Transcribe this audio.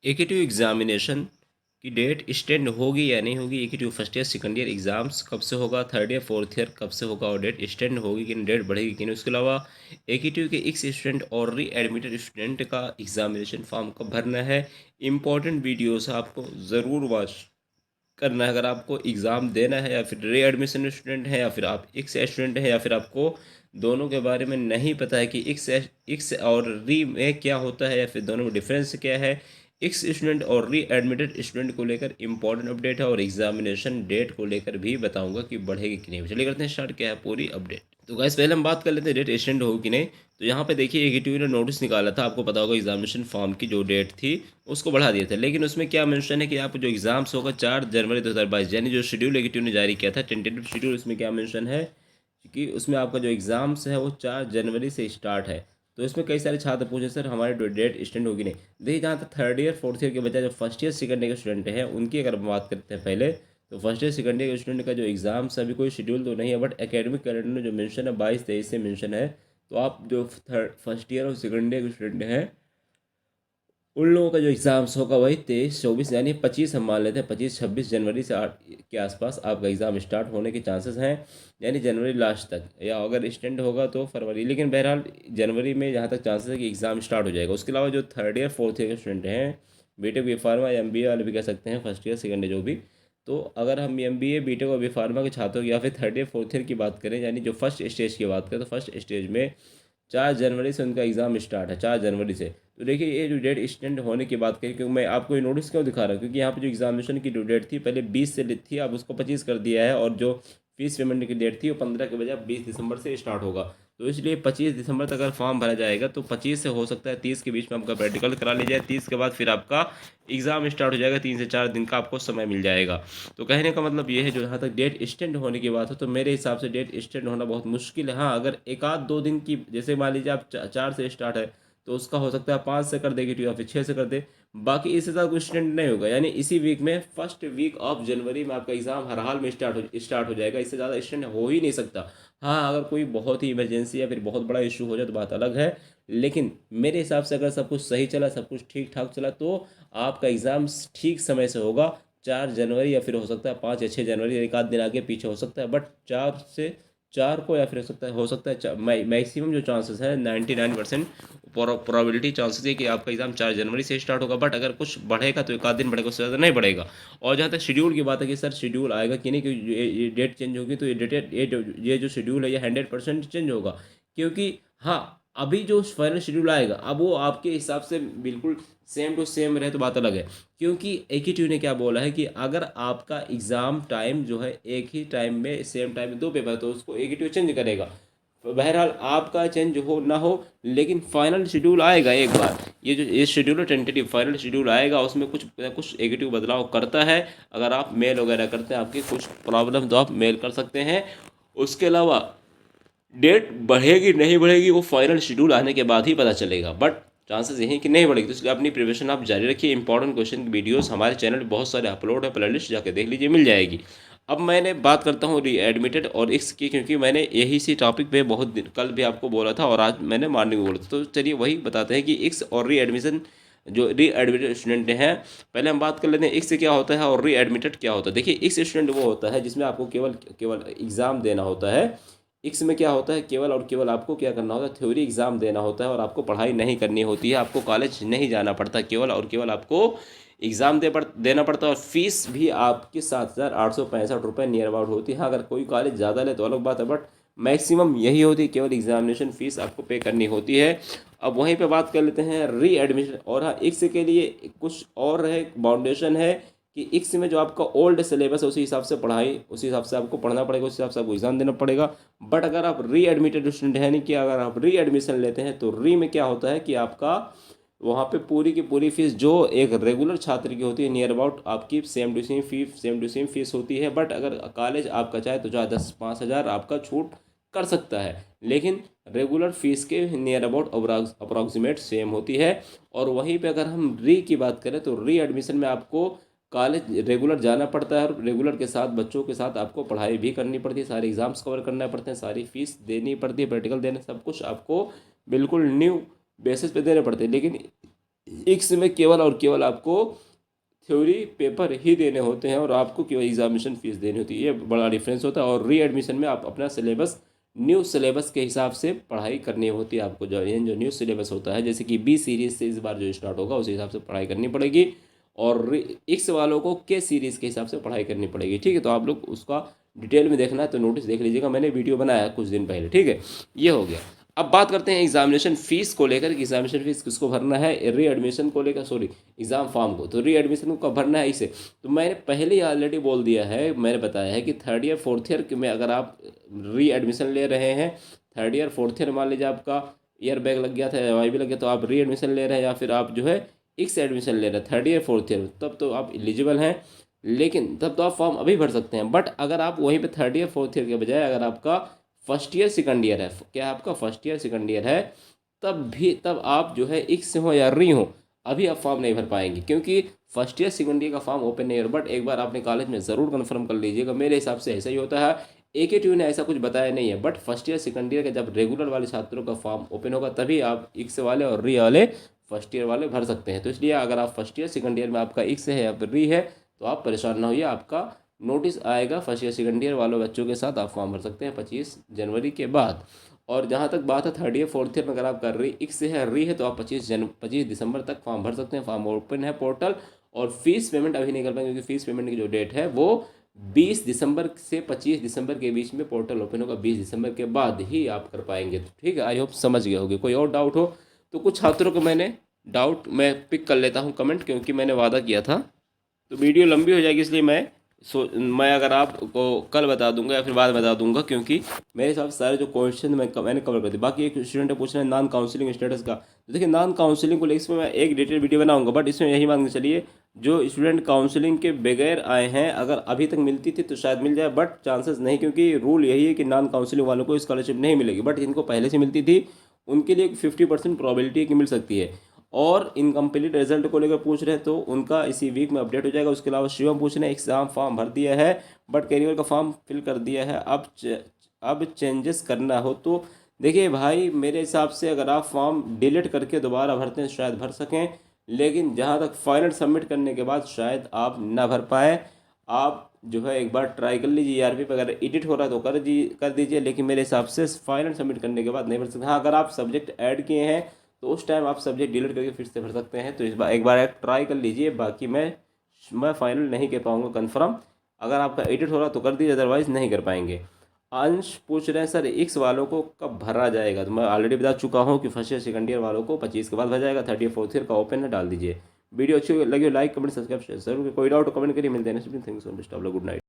एकेटिव examination की date extend होगी या नहीं होगी। AKTU first year second year exams कब से होगा, थर्ड ईयर फोर्थ ईयर कब से होगा और डेट एक्सटेंड होगी कि नहीं, डेट बढ़ेगी कि नहीं। उसके अलावा एकेटिव के एक्स स्टूडेंट और री एडमिटेड स्टूडेंट का एग्जामिनेशन फॉर्म कब भरना है। इंपॉर्टेंट वीडियोस आपको ज़रूर वॉच करना है अगर आपको एग्ज़ाम देना है या फिर री एडमिशन स्टूडेंट है या फिर आप एक्स स्टूडेंट है या फिर आपको दोनों के बारे में नहीं पता है कि एक्स और री में क्या होता है या फिर दोनों में डिफरेंस क्या है। एक्स स्टूडेंट और री एडमिटेड स्टूडेंट को लेकर इंपॉर्टेंट अपडेट है और एग्जामिनेशन डेट को लेकर भी बताऊंगा कि बढ़ेगी कि नहीं। चलिए करते हैं स्टार्ट, क्या है पूरी अपडेट। तो गाइस पहले हम बात कर लेते हैं डेट एक्सटेंड होगी कि नहीं। तो यहाँ पे देखिए एकेटीवी ने नोटिस निकाला था, आपको पता होगा एग्जामिनेशन फॉर्म की जो डेट थी उसको बढ़ा दिया था, लेकिन उसमें क्या मेंशन है कि आप जो एग्जाम्स होगा 4 जनवरी 2022 यानी जो शेड्यूल एकेटीवी ने जारी किया था टेंटेटिव शेड्यूल, उसमें क्या मेंशन है कि उसमें आपका जो एग्ज़ाम्स है वो 4 जनवरी से स्टार्ट है। तो इसमें कई सारे छात्र पूछे सर हमारी डेट एक्सटेंड होगी नहीं। देखिए जहाँ तक थर्ड ईयर फोर्थ ईयर के बजाय जो फर्स्ट ईयर सेकंड ईयर के स्टूडेंट हैं उनकी अगर हम बात करते हैं पहले, तो फर्स्ट ईयर सेकंड ईयर के स्टूडेंट का जो एग्ज़ाम्स अभी कोई शेड्यूल तो नहीं है, बट एकेडमिक कैलेंडर में जो मेंशन है 22-23 से मेंशन है। तो आप जो फर्स्ट ईयर और सेकंड ईयर के स्टूडेंट हैं उन लोगों का जो एग्ज़ाम्स होगा वही 23-24 यानी 25 हम मान लेते हैं, 25-26 जनवरी से 8 के आसपास आपका एग्ज़ाम स्टार्ट होने के चांसेस हैं, यानी जनवरी लास्ट तक, या अगर एक्सटेंड होगा तो फरवरी, लेकिन बहरहाल जनवरी में जहाँ तक चांसेस है कि एग्ज़ाम स्टार्ट हो जाएगा। उसके अलावा जो थर्ड ईयर फोर्थ ईयर के स्टूडेंट हैं, बीटेक बी फार्मा या MBA वाले भी कह सकते हैं, फर्स्ट ईयर सेकंड ईयर जो भी, तो अगर हम MBA बीटेक और बी फार्मा के छात्रों की या फिर थर्ड ईयर फोर्थ ईयर की बात करें, यानी जो फर्स्ट स्टेज की बात करें, तो फर्स्ट स्टेज में 4 जनवरी से उनका एग्ज़ाम स्टार्ट है, 4 जनवरी से। तो देखिए ये जो डेट एक्सटेंड होने की बात करी, क्योंकि मैं आपको ये नोटिस क्यों दिखा रहा हूँ, क्योंकि यहाँ पे जो एग्जामिनेशन की जो डेट थी पहले 20 से थी, अब उसको 25 कर दिया है, और जो फीस पेमेंट की डेट थी वो 15 के बजाय 20 दिसंबर से स्टार्ट होगा। तो इसलिए 25 दिसंबर तक अगर फॉर्म भरा जाएगा तो 25 से हो सकता है 30 के बीच में आपका प्रैक्टिकल करा लिया जाए, 30 के बाद फिर आपका एग्ज़ाम स्टार्ट हो जाएगा, 3 से 4 दिन का आपको समय मिल जाएगा। तो कहने का मतलब ये है, जो जहाँ तक डेट एक्सटेंड होने की बात है तो मेरे हिसाब से डेट एक्सटेंड होना बहुत मुश्किल है। हाँ अगर एक आध दो दिन की, जैसे मान लीजिए आप 4 से स्टार्ट है तो उसका हो सकता है 5 से कर देगी या फिर 6 से कर दे, बाकी इससे ज़्यादा कोई एक्सटेंड नहीं होगा, यानी इसी वीक में फर्स्ट वीक ऑफ जनवरी में आपका एग्ज़ाम हर हाल में स्टार्ट हो जाएगा, इससे ज़्यादा एक्सटेंड हो ही नहीं सकता। हाँ अगर कोई बहुत ही इमरजेंसी या फिर बहुत बड़ा इशू हो जाए तो बात अलग है, लेकिन मेरे हिसाब से अगर सब कुछ सही चला, सब कुछ ठीक ठाक चला, तो आपका एग्ज़ाम ठीक समय से होगा। 4 जनवरी या फिर हो सकता है 5 या 6 जनवरी, एक आध दिन आगे पीछे हो सकता है, बट 4 को, या फिर हो सकता है मैक्सिमम जो चांसेस है 99% प्रोबेबिलिटी चांसेस है कि आपका एग्जाम 4 जनवरी से स्टार्ट होगा, बट अगर कुछ बढ़ेगा तो एक आध दिन बढ़ेगा, उससे ज़्यादा नहीं बढ़ेगा। और जहाँ तक शेड्यूल की बात है कि सर शेड्यूल आएगा कि नहीं, क्योंकि ये डेट चेंज होगी, तो ये जो शेड्यूल है ये 100% चेंज होगा, क्योंकि हाँ अभी जो फाइनल शेड्यूल आएगा अब वो आपके हिसाब से बिल्कुल सेम टू सेम रहे तो बात अलग है, क्योंकि एक ही ट्यू ने क्या बोला है कि अगर आपका एग्ज़ाम टाइम जो है एक ही टाइम में सेम टाइम में दो पेपर है तो उसको एक ही ट्यू चेंज करेगा। तो बहरहाल आपका चेंज हो ना हो, लेकिन फाइनल शेड्यूल आएगा एक बार, ये शेड्यूल है टेंटेटिव, फाइनल शेड्यूल आएगा उसमें कुछ कुछ नेगेटिव बदलाव करता है। अगर आप मेल वगैरह करते हैं आपकी कुछ प्रॉब्लम तो आप मेल कर सकते हैं। उसके अलावा डेट बढ़ेगी नहीं बढ़ेगी वो फाइनल शेड्यूल आने के बाद ही पता चलेगा, बट चांसेस यही कि नहीं बढ़ेगी, तो इसलिए अपनी प्रिपरेशन आप जारी रखिए। इंपॉर्टेंट क्वेश्चन की वीडियोस हमारे चैनल पे बहुत सारे अपलोड है, प्लेलिस्ट जाके देख लीजिए, मिल जाएगी। अब मैंने बात करता हूँ री एडमिटेड और एक्स की, क्योंकि मैंने यही सी टॉपिक पे बहुत दिन कल भी आपको बोला था और आज मैंने मॉर्निंग में बोला था, तो चलिए वही बताते हैं कि एक्स और री एडमिशन जो री एडमिटेड स्टूडेंट हैं, पहले हम बात कर लेते हैं एक्स से क्या होता है और री एडमिटेड क्या होता है। देखिए एक्स स्टूडेंट वो होता है जिसमें आपको केवल केवल एग्ज़ाम देना होता है। इक्स में क्या होता है, केवल और केवल आपको क्या करना होता है, थ्योरी एग्जाम देना होता है और आपको पढ़ाई नहीं करनी होती है, आपको कॉलेज नहीं जाना पड़ता, केवल और केवल आपको एग्ज़ाम देना पड़ता है, और फीस भी आपकी 7,865 नियर अबाउट होती है। हाँ अगर कोई कॉलेज ज़्यादा ले तो अलग बात है, बट मैक्सिमम यही होती है, केवल एग्जामिनेशन फ़ीस आपको पे करनी होती है। अब वहीं पे बात कर लेते हैं री एडमिशन, और हाँ इक्स के लिए कुछ और है, बाउंडेशन है कि इक्स में जो आपका ओल्ड सिलेबस है उसी हिसाब से पढ़ाई, उसी हिसाब से आपको पढ़ना पड़ेगा, उसी हिसाब से आपको एग्जाम देना पड़ेगा। बट अगर आप री एडमिटेड स्टूडेंट है, यानी कि अगर आप री एडमिशन लेते हैं तो री में क्या होता है कि आपका वहाँ पे पूरी की पूरी फीस जो एक रेगुलर छात्र की होती है नियर अबाउट आपकी सेम टू सेम फीस होती है, बट अगर कॉलेज आपका चाहे तो चाहे 10-5 हज़ार आपका छूट कर सकता है, लेकिन रेगुलर फीस के नियर अबाउट अप्रॉक्सीमेट सेम होती है। और वहीं पे अगर हम री की बात करें तो री एडमिशन में आपको कॉलेज रेगुलर जाना पड़ता है, और रेगुलर के साथ बच्चों के साथ आपको पढ़ाई भी करनी पड़ती है, सारे एग्जाम्स कवर करना पड़ते हैं, सारी फीस देनी पड़ती है, प्रैक्टिकल देने, सब कुछ आपको बिल्कुल न्यू बेसिस पे देने पड़ते हैं। लेकिन इक्स में केवल और केवल आपको थ्योरी पेपर ही देने होते हैं और आपको केवल एग्जामिनेशन फीस देनी होती है। ये बड़ा डिफरेंस होता है। और री एडमिशन में आप अपना सिलेबस न्यू सिलेबस के हिसाब से पढ़ाई करनी होती है आपको। जो न्यू सिलेबस होता है, जैसे कि बी सीरीज से इस बार जो स्टार्ट होगा उस हिसाब से पढ़ाई करनी पड़ेगी, और एक्स वालों को के सीरीज़ के हिसाब से पढ़ाई करनी पड़ेगी। ठीक है, तो आप लोग उसका डिटेल में देखना है तो नोटिस देख लीजिएगा, मैंने वीडियो बनाया है कुछ दिन पहले। ठीक है, ये हो गया। अब बात करते हैं एग्जामिनेशन फीस को लेकर कि एग्जामिनेशन फीस किसको भरना है, री एडमिशन को लेकर, सॉरी एग्जाम फॉर्म को। तो री एडमिशन को कब भरना है इसे, तो मैंने पहले ही ऑलरेडी बोल दिया है, मैंने बताया है कि थर्ड ईयर फोर्थ ईयर में अगर आप री एडमिशन ले रहे हैं, थर्ड ईयर फोर्थ ईयर मान लीजिए आपका ईयर बैग लग गया था, वाई भी लग गया, तो आप री एडमिशन ले रहे हैं या फिर आप जो है एक्स एडमिशन ले रहे हैं थर्ड ईयर फोर्थ ईयर, तब तो आप एलिजिबल हैं। लेकिन तब तो आप फॉर्म अभी भर सकते हैं। बट अगर आप वहीं पे थर्ड ईयर फोर्थ ईयर के बजाय अगर आपका फर्स्ट ईयर सेकंड ईयर है, क्या आपका फर्स्ट ईयर सेकंड ईयर है, तब आप जो है एक्स से हो या री हो, अभी आप फॉर्म नहीं भर पाएंगे, क्योंकि फर्स्ट ईयर सेकंड ईयर का फॉर्म ओपन नहीं है। बट एक बार आपने कॉलेज में ज़रूर कन्फर्म कर लीजिएगा, मेरे हिसाब से ऐसा ही होता है। AKTU ने ऐसा कुछ बताया नहीं है, but first year second year का जब रेगुलर वाले छात्रों का फॉर्म ओपन होगा तभी आप एक्स वाले और री वाले फर्स्ट ईयर वाले भर सकते हैं। तो इसलिए अगर आप फर्स्ट ईयर सेकंड ईयर में आपका एक्स है या फिर री है तो आप परेशान ना होइए, आपका नोटिस आएगा फर्स्ट ईयर सेकंड ईयर वालों बच्चों के साथ, आप फॉर्म भर सकते हैं 25 जनवरी के बाद। और जहाँ तक बात है थर्ड ईयर फोर्थ ईयर में अगर आपका री एक्स है री है तो आप 25 दिसंबर तक फॉर्म भर सकते हैं। फॉर्म ओपन है पोर्टल, और फीस पेमेंट अभी नहीं कर पाएंगे क्योंकि फीस पेमेंट की जो डेट है वो 20 दिसंबर से 25 दिसंबर के बीच में पोर्टल ओपन होगा। 20 दिसंबर के बाद ही आप कर पाएंगे। तो ठीक है, आई होप समझ गए होगे। कोई और डाउट हो तो कुछ छात्रों को मैंने डाउट मैं पिक कर लेता हूँ कमेंट, क्योंकि मैंने वादा किया था। तो वीडियो लंबी हो जाएगी इसलिए मैं अगर आपको कल बता दूंगा या फिर बाद में बता दूंगा, क्योंकि मेरे हिसाब से सारे जो क्वेश्चन मैंने कवर कर दिए। बाकी एक स्टूडेंट ने पूछना है नॉन काउंसलिंग स्टेटस का, तो देखिए नॉन काउंसलिंग को लेकर इसमें मैं एक डिटेल वीडियो बनाऊंगा, बट इसमें यही मान के चलिए जो स्टूडेंट काउंसलिंग के बगैर आए हैं, अगर अभी तक मिलती थी तो शायद मिल जाए, बट चांसेस नहीं, क्योंकि रूल यही है कि नॉन काउंसलिंग वालों को स्कॉलरशिप नहीं मिलेगी। बट जिनको पहले से मिलती थी उनके लिए 50% प्रॉबिलिटी है कि मिल सकती है। और इनकम्प्लीट रिजल्ट को लेकर पूछ रहे हैं तो उनका इसी वीक में अपडेट हो जाएगा। उसके अलावा शिवम पूछ रहे हैं एग्जाम फॉर्म भर दिया है बट कैरियर का फॉर्म फिल कर दिया है, अब चेंजेस करना हो तो देखिए भाई, मेरे हिसाब से अगर आप फॉर्म डिलीट करके दोबारा भरते हैं शायद भर सकें, लेकिन जहाँ तक फाइनल सबमिट करने के बाद शायद आप ना भर पाएँ। आप जो है एक बार ट्राई कर लीजिए, ERP पे अगर एडिट हो रहा है तो कर दीजिए, लेकिन मेरे हिसाब से फाइनल सबमिट करने के बाद नहीं भर सकते। हाँ, अगर आप सब्जेक्ट ऐड किए हैं तो उस टाइम आप सब्जेक्ट डिलीट करके फिर से भर सकते हैं। तो इस बार एक बार ट्राई कर लीजिए। बाकी मैं फाइनल नहीं कह पाऊँगा कंफर्म, अगर आपका एडिट हो रहा तो कर दीजिए, अदरवाइज़ नहीं कर पाएंगे। अंश पूछ रहे हैं सर एक्स वालों को कब भरा जाएगा, तो मैं ऑलरेडी बता चुका हूँ कि फर्स्ट ईयर सेकंड ईयर वालों को 25 के बाद भरा जाएगा। थर्ड ईयर फोर्थ ईयर का ओपन है, डाल दीजिए। वीडियो अच्छी लगी हो लाइक कमेंट सब्सक्राइब जरूर। कोई डाउट कमेंट करिए, मिलते हैं next video. Thanks for good night.